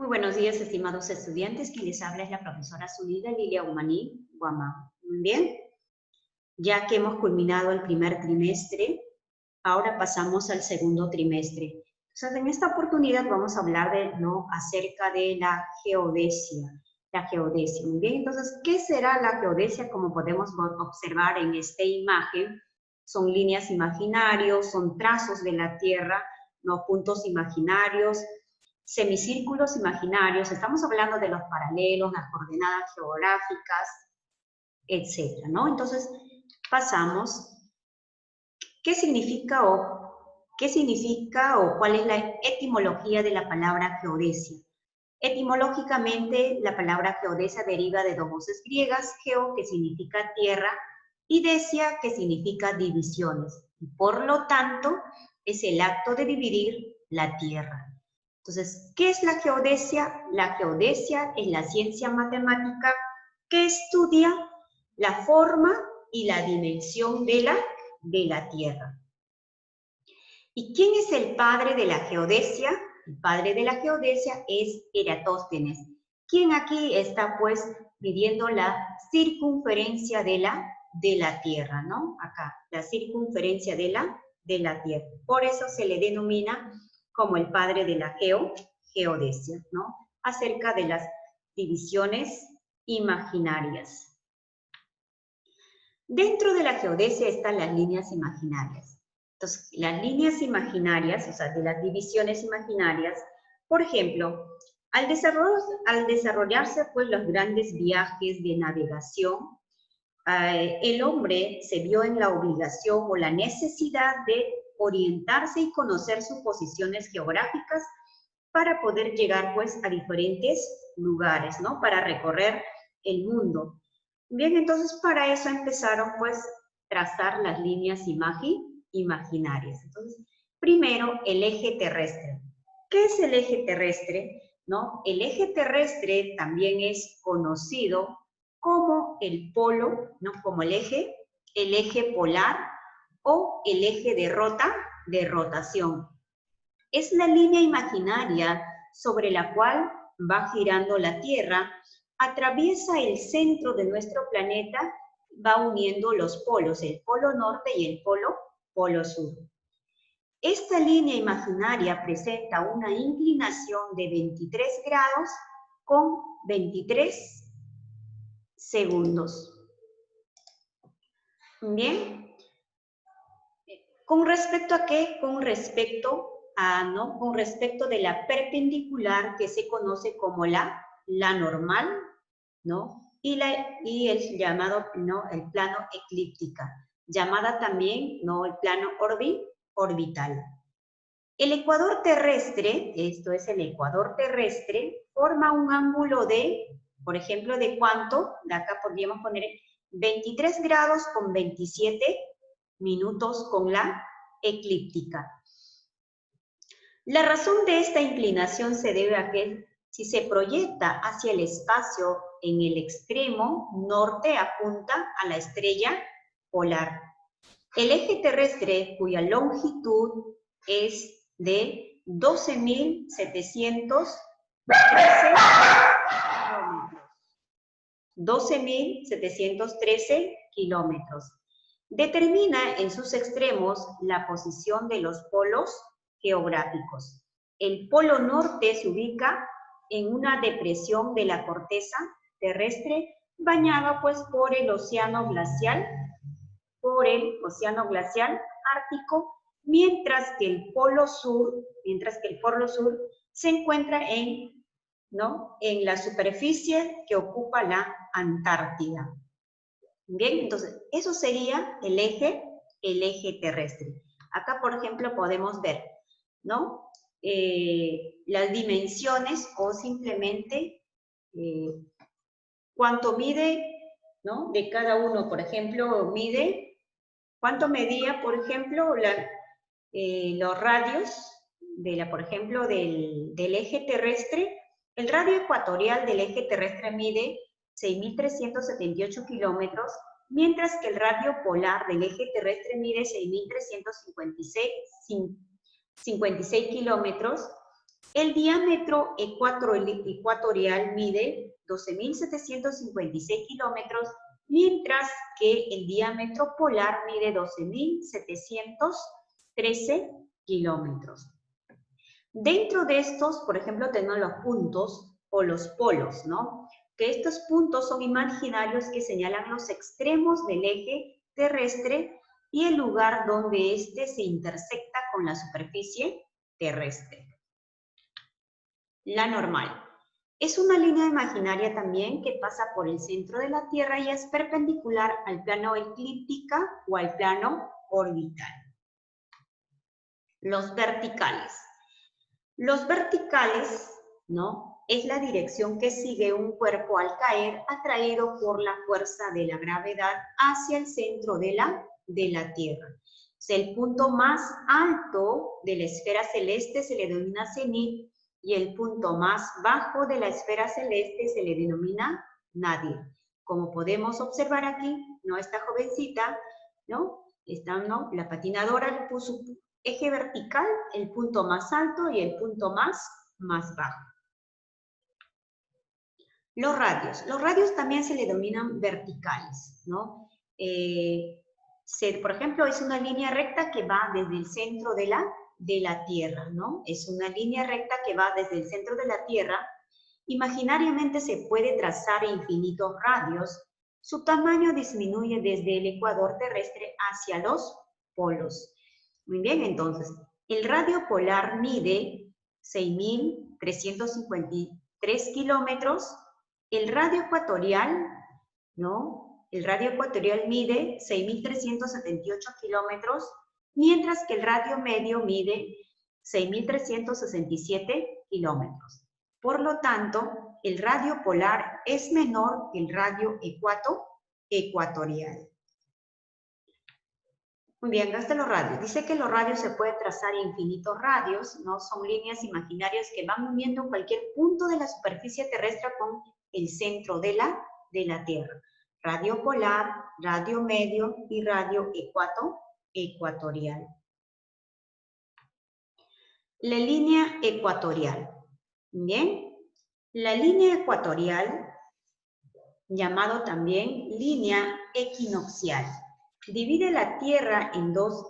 Muy buenos días, estimados estudiantes. Quien les habla es la profesora Zulida Lilia Humaní Guamán. Muy bien, ya que hemos culminado el primer trimestre, ahora pasamos al segundo trimestre. Entonces, en esta oportunidad vamos a hablar acerca de la geodesia. La geodesia, muy bien. Entonces, ¿qué será la geodesia? Como podemos observar en esta imagen, son líneas imaginarios, son trazos de la Tierra, puntos imaginarios, semicírculos imaginarios. Estamos hablando de los paralelos, las coordenadas geográficas, etcétera, ¿no? Entonces, pasamos. ¿Qué significa o cuál es la etimología de la palabra geodesia? Etimológicamente, la palabra geodesia deriva de dos voces griegas, geo, que significa tierra, y desia, que significa divisiones. Y por lo tanto, es el acto de dividir la tierra. Entonces, ¿qué es la geodesia? La geodesia es la ciencia matemática que estudia la forma y la dimensión de la Tierra. ¿Y quién es el padre de la geodesia? El padre de la geodesia es Eratóstenes, quien aquí está pues midiendo la circunferencia de la Tierra, ¿no? Acá, la circunferencia de la Tierra. Por eso se le denomina como el padre de la geodesia, ¿no? Acerca de las divisiones imaginarias. Dentro de la geodesia están las líneas imaginarias. Entonces, las líneas imaginarias, o sea, de las divisiones imaginarias, por ejemplo, al desarrollarse pues los grandes viajes de navegación, el hombre se vio en la obligación o la necesidad de orientarse y conocer sus posiciones geográficas para poder llegar pues a diferentes lugares, ¿no? Para recorrer el mundo. Bien, entonces para eso empezaron pues trazar las líneas imaginarias. Entonces, primero el eje terrestre. ¿Qué es el eje terrestre? ¿No? El eje terrestre también es conocido como el polo, ¿no? Como el eje polar o el eje de rotación. Es la línea imaginaria sobre la cual va girando la Tierra, atraviesa el centro de nuestro planeta, va uniendo los polos, el polo norte y el polo sur. Esta línea imaginaria presenta una inclinación de 23 grados con 23 segundos. Bien. ¿Con respecto a qué? Con respecto de la perpendicular, que se conoce como la normal, ¿no? Y el llamado, ¿no? El plano eclíptica, llamada también, ¿no? El plano orbital. El ecuador terrestre, esto es el ecuador terrestre, forma un ángulo de, por ejemplo, ¿de cuánto? De acá podríamos poner 23 grados con 27 minutos con la eclíptica. La razón de esta inclinación se debe a que si se proyecta hacia el espacio en el extremo norte apunta a la estrella polar. El eje terrestre, cuya longitud es de 12.713 kilómetros. 12.713 kilómetros. Determina en sus extremos la posición de los polos geográficos. El polo norte se ubica en una depresión de la corteza terrestre bañada pues por el océano glacial ártico, mientras que el polo sur se encuentra en la superficie que ocupa la Antártida. Bien, entonces, eso sería el eje terrestre. Acá, por ejemplo, podemos ver, ¿no? Las dimensiones o simplemente cuánto mide, ¿no? De cada uno, por ejemplo, cuánto medía, por ejemplo, los radios, por ejemplo, del eje terrestre. El radio ecuatorial del eje terrestre mide 6.378 kilómetros, mientras que el radio polar del eje terrestre mide 6.356 kilómetros, El diámetro ecuatorial mide 12.756 kilómetros, mientras que el diámetro polar mide 12.713 kilómetros. Dentro de estos, por ejemplo, tenemos los puntos o los polos, ¿no? Que estos puntos son imaginarios que señalan los extremos del eje terrestre y el lugar donde éste se intersecta con la superficie terrestre. La normal. Es una línea imaginaria también que pasa por el centro de la Tierra y es perpendicular al plano eclíptica o al plano orbital. Los verticales. Los verticales, ¿no? Es la dirección que sigue un cuerpo al caer atraído por la fuerza de la gravedad hacia el centro de la Tierra. O sea, el punto más alto de la esfera celeste se le denomina cenit y el punto más bajo de la esfera celeste se le denomina nadir. Como podemos observar aquí, ¿no? Esta jovencita, ¿no? La patinadora le puso eje vertical, el punto más alto y el punto más bajo. Los radios también se le denominan verticales, ¿no? Por ejemplo, es una línea recta que va desde el centro de la Tierra, ¿no? Es una línea recta que va desde el centro de la Tierra. Imaginariamente se puede trazar infinitos radios. Su tamaño disminuye desde el ecuador terrestre hacia los polos. Muy bien, entonces, el radio polar mide 6.353 kilómetros. El radio ecuatorial, ¿no? El radio ecuatorial mide 6.378 kilómetros, mientras que el radio medio mide 6.367 kilómetros. Por lo tanto, el radio polar es menor que el radio ecuatorial. Muy bien, hasta los radios. Dice que los radios se pueden trazar infinitos radios, ¿no? Son líneas imaginarias que van uniendo cualquier punto de la superficie terrestre con el centro de la Tierra. Radio polar, radio medio y radio ecuatorial. La línea ecuatorial. Bien, la línea ecuatorial, llamado también línea equinoccial, divide la Tierra en dos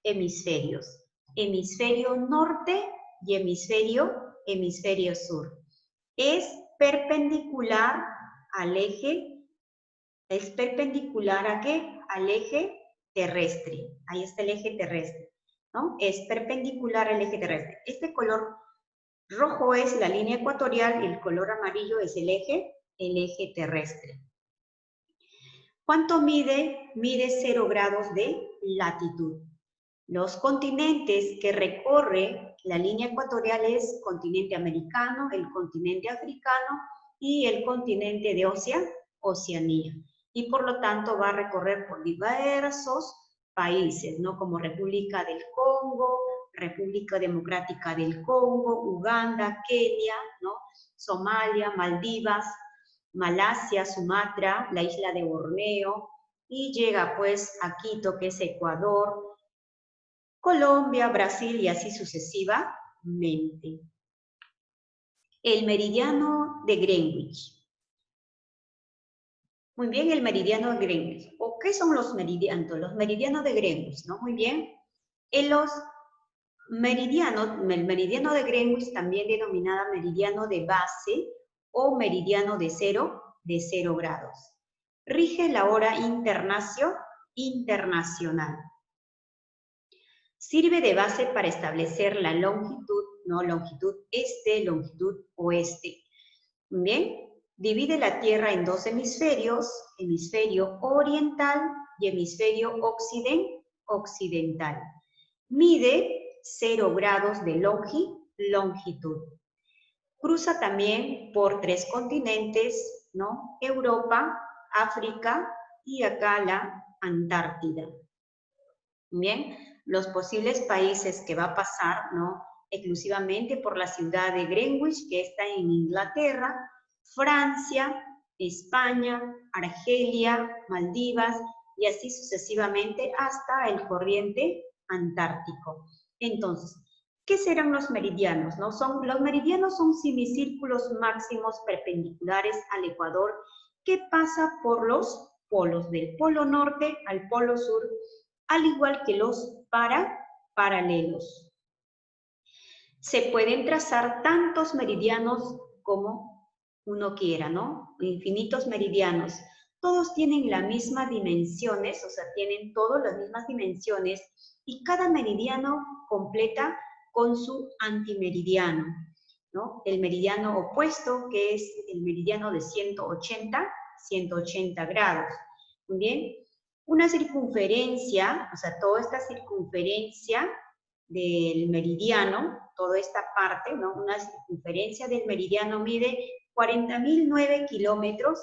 hemisferios, hemisferio norte y hemisferio sur. Es perpendicular al eje, ¿a qué? Al eje terrestre. Ahí está el eje terrestre, ¿no? Es perpendicular al eje terrestre. Este color rojo es la línea ecuatorial y el color amarillo es el eje terrestre. ¿Cuánto mide? Mide 0 grados de latitud. Los continentes que recorre la línea ecuatorial es continente americano, el continente africano y el continente de Oceanía. Y por lo tanto va a recorrer por diversos países, ¿no? Como República del Congo, República Democrática del Congo, Uganda, Kenia, ¿no? Somalia, Maldivas, Malasia, Sumatra, la isla de Borneo, y llega pues a Quito, que es Ecuador, Colombia, Brasil y así sucesivamente. El meridiano de Greenwich. Muy bien, el meridiano de Greenwich. ¿O qué son los meridianos? Los meridianos de Greenwich, ¿no? Muy bien. En los meridianos, el meridiano de Greenwich, también denominada meridiano de base o meridiano de 0 grados. Rige la hora internacional. Sirve de base para establecer la longitud, ¿no? Longitud este, longitud oeste. Bien, divide la Tierra en dos hemisferios, hemisferio oriental y hemisferio occidental. Mide 0 grados de longitud. Cruza también por 3 continentes, ¿no? Europa, África y acá la Antártida. Bien, los posibles países que va a pasar, ¿no? Exclusivamente por la ciudad de Greenwich, que está en Inglaterra, Francia, España, Argelia, Maldivas y así sucesivamente hasta el corriente antártico. Entonces, ¿Qué serán los meridianos? ¿No? Los meridianos son semicírculos máximos perpendiculares al ecuador que pasa por los polos, del polo norte al polo sur, al igual que los paralelos. Se pueden trazar tantos meridianos como uno quiera, ¿no? Infinitos meridianos. Todos tienen las mismas dimensiones, o sea, tienen todas las mismas dimensiones y cada meridiano completa con su antimeridiano, ¿no? El meridiano opuesto, que es el meridiano de 180 grados. Muy bien. Una circunferencia, o sea, toda esta circunferencia del meridiano, toda esta parte, ¿no? Una circunferencia del meridiano mide 40.009 kilómetros,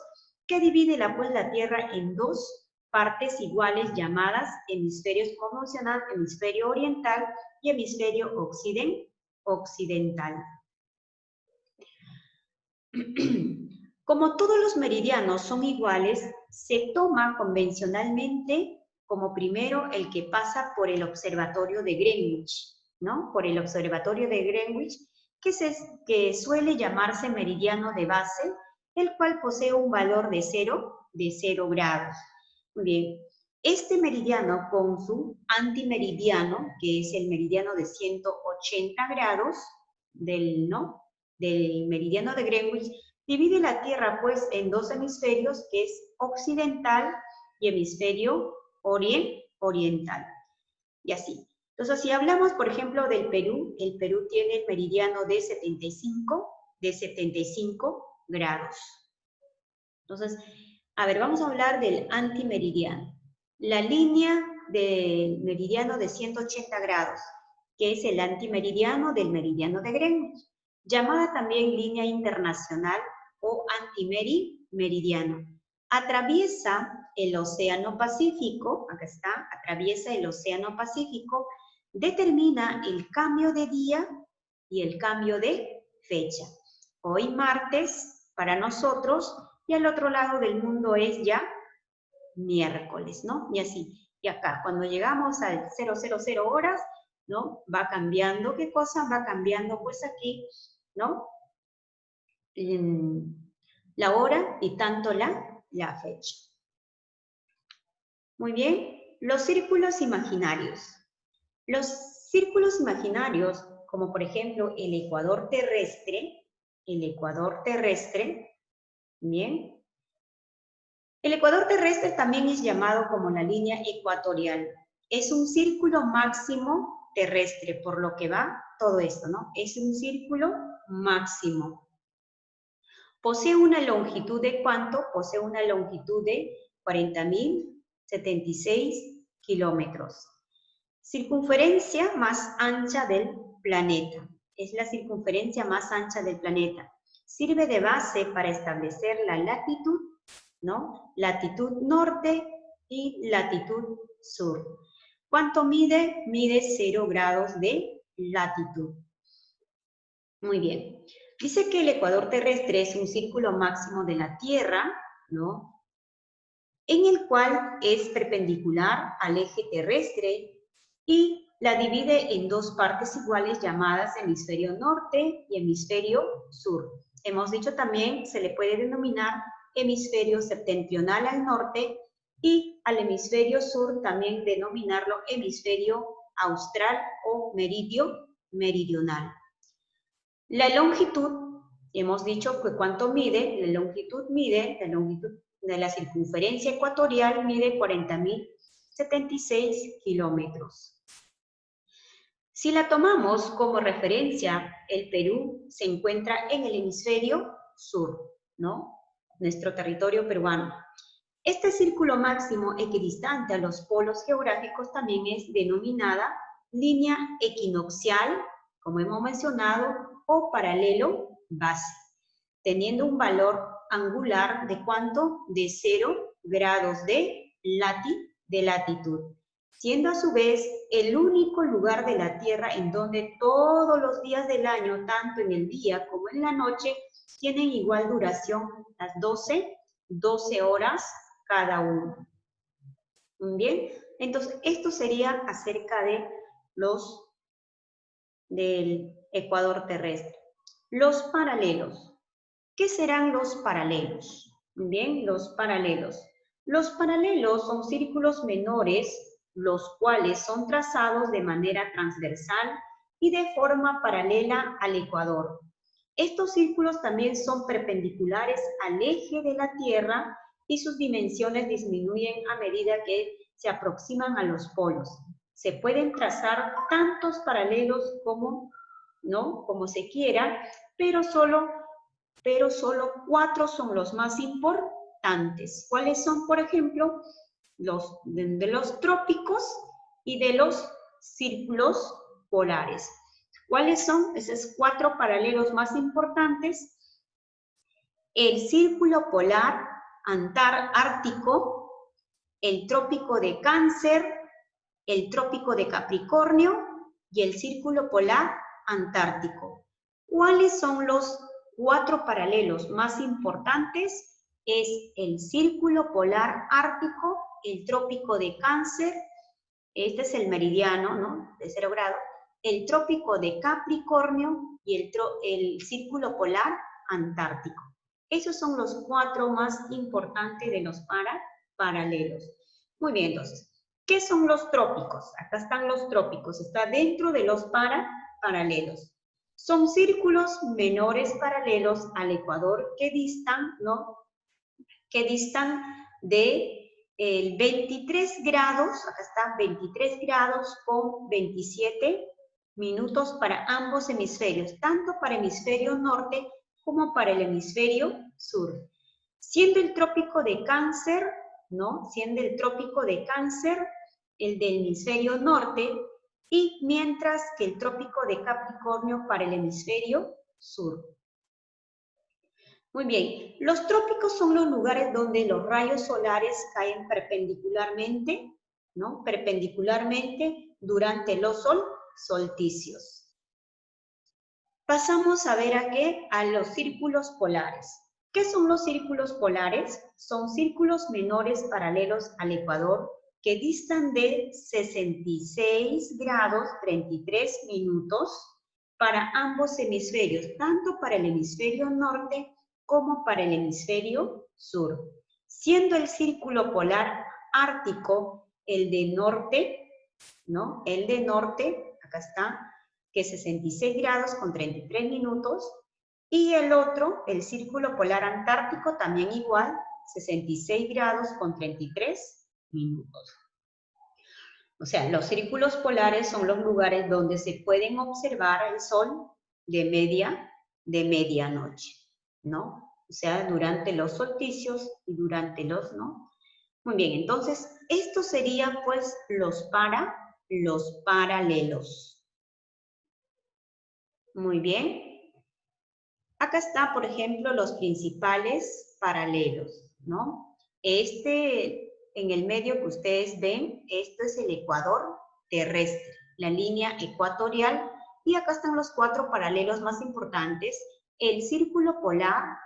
que divide la Tierra en dos partes iguales llamadas hemisferios convencional, hemisferio oriental y hemisferio occidental. Como todos los meridianos son iguales, se toma convencionalmente como primero el que pasa por el observatorio de Greenwich, ¿no? Por el observatorio de Greenwich, que suele llamarse meridiano de base, el cual posee un valor de 0 grados. Muy bien. Este meridiano con su antimeridiano, que es el meridiano de 180 grados del meridiano de Greenwich, divide la Tierra pues en dos hemisferios, que es occidental y hemisferio oriental. Y así. Entonces, si hablamos, por ejemplo, del Perú, el Perú tiene el meridiano de 75 grados. Entonces, a ver, vamos a hablar del antimeridiano. La línea del meridiano de 180 grados, que es el antimeridiano del meridiano de Greenwich, llamada también línea internacional o antimeridiano. Atraviesa el Océano Pacífico, acá está, atraviesa el Océano Pacífico, determina el cambio de día y el cambio de fecha. Hoy martes para nosotros y al otro lado del mundo es ya miércoles, ¿no? Y así. Y acá, cuando llegamos al 000 horas, ¿no? Va cambiando, ¿qué cosa? Va cambiando, pues aquí, ¿no? La hora y tanto la fecha. Muy bien. Los círculos imaginarios. Los círculos imaginarios, como por ejemplo el ecuador terrestre, bien. El ecuador terrestre también es llamado como la línea ecuatorial. Es un círculo máximo terrestre, por lo que va todo esto, ¿no? Es un círculo máximo. Posee una longitud de ¿cuánto? Posee una longitud de 40.076 kilómetros. Circunferencia más ancha del planeta. Es la circunferencia más ancha del planeta. Sirve de base para establecer la latitud, ¿no? Latitud norte y latitud sur. ¿Cuánto mide? Mide 0 grados de latitud. Muy bien. Dice que el ecuador terrestre es un círculo máximo de la Tierra, ¿no? En el cual es perpendicular al eje terrestre y la divide en dos partes iguales llamadas hemisferio norte y hemisferio sur. Hemos dicho también, se le puede denominar hemisferio septentrional al norte y al hemisferio sur también denominarlo hemisferio austral o meridional. La longitud, hemos dicho que cuánto mide, la longitud de la circunferencia ecuatorial mide 40.076 kilómetros. Si la tomamos como referencia, el Perú se encuentra en el hemisferio sur, ¿no? Nuestro territorio peruano. Este círculo máximo equidistante a los polos geográficos también es denominada línea equinoccial, como hemos mencionado, o paralelo base, teniendo un valor angular de ¿cuánto? De 0 grados de latitud, siendo a su vez el único lugar de la Tierra en donde todos los días del año, tanto en el día como en la noche, tienen igual duración, las 12 horas cada uno. Bien, entonces esto sería acerca de los del ecuador terrestre. Los paralelos. ¿Qué serán los paralelos? Muy bien, los paralelos. Los paralelos son círculos menores, los cuales son trazados de manera transversal y de forma paralela al ecuador. Estos círculos también son perpendiculares al eje de la Tierra y sus dimensiones disminuyen a medida que se aproximan a los polos. Se pueden trazar tantos paralelos como se quiera, pero solo 4 son los más importantes. ¿Cuáles son, por ejemplo? Los de los trópicos y de los círculos polares. ¿Cuáles son esos 4 paralelos más importantes? El círculo polar ártico, el trópico de Cáncer, el trópico de Capricornio y el círculo polar antártico. ¿Cuáles son los 4 paralelos más importantes? Es el círculo polar ártico, el trópico de Cáncer, este es el meridiano, ¿no?, de 0 grados, el trópico de Capricornio y el círculo polar antártico. Esos son los 4 más importantes de los paralelos. Muy bien, entonces, ¿qué son los trópicos? Acá están los trópicos, está dentro de los paralelos. Son círculos menores paralelos al ecuador que distan, ¿no?, que distan de 23 grados, acá está, 23 grados con 27 minutos para ambos hemisferios, tanto para el hemisferio norte como para el hemisferio sur. Siendo el trópico de Cáncer, ¿no?, siendo el trópico de Cáncer el del hemisferio norte, y mientras que el trópico de Capricornio para el hemisferio sur. Muy bien, los trópicos son los lugares donde los rayos solares caen perpendicularmente, ¿no?, perpendicularmente durante los solsticios. Pasamos a ver a los círculos polares. ¿Qué son los círculos polares? Son círculos menores paralelos al ecuador que distan de 66 grados 33 minutos para ambos hemisferios, tanto para el hemisferio norte como para el hemisferio sur. Siendo el círculo polar ártico el de norte, ¿no?, el de norte, acá está, que es 66 grados con 33 minutos, y el otro, el círculo polar antártico, también igual, 66 grados con 33 minutos. O sea, los círculos polares son los lugares donde se pueden observar el sol de medianoche, ¿no? O sea, durante los solsticios y durante los, ¿no? Muy bien, entonces, estos serían, pues, los paralelos. Muy bien. Acá está, por ejemplo, los principales paralelos, ¿no? En el medio que ustedes ven, esto es el ecuador terrestre, la línea ecuatorial, y acá están los 4 paralelos más importantes: el círculo polar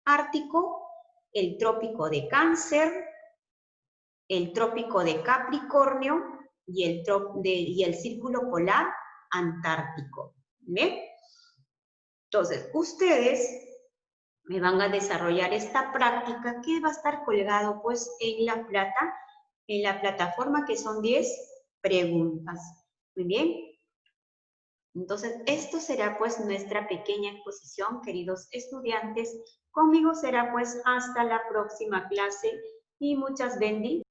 ártico, el trópico de Cáncer, el trópico de Capricornio y el círculo polar antártico. ¿Bien? Entonces, ustedes me van a desarrollar esta práctica que va a estar colgado, pues, en la plataforma, que son 10 preguntas. Muy bien. Entonces, esto será, pues, nuestra pequeña exposición, queridos estudiantes. Conmigo será, pues, hasta la próxima clase y muchas bendiciones.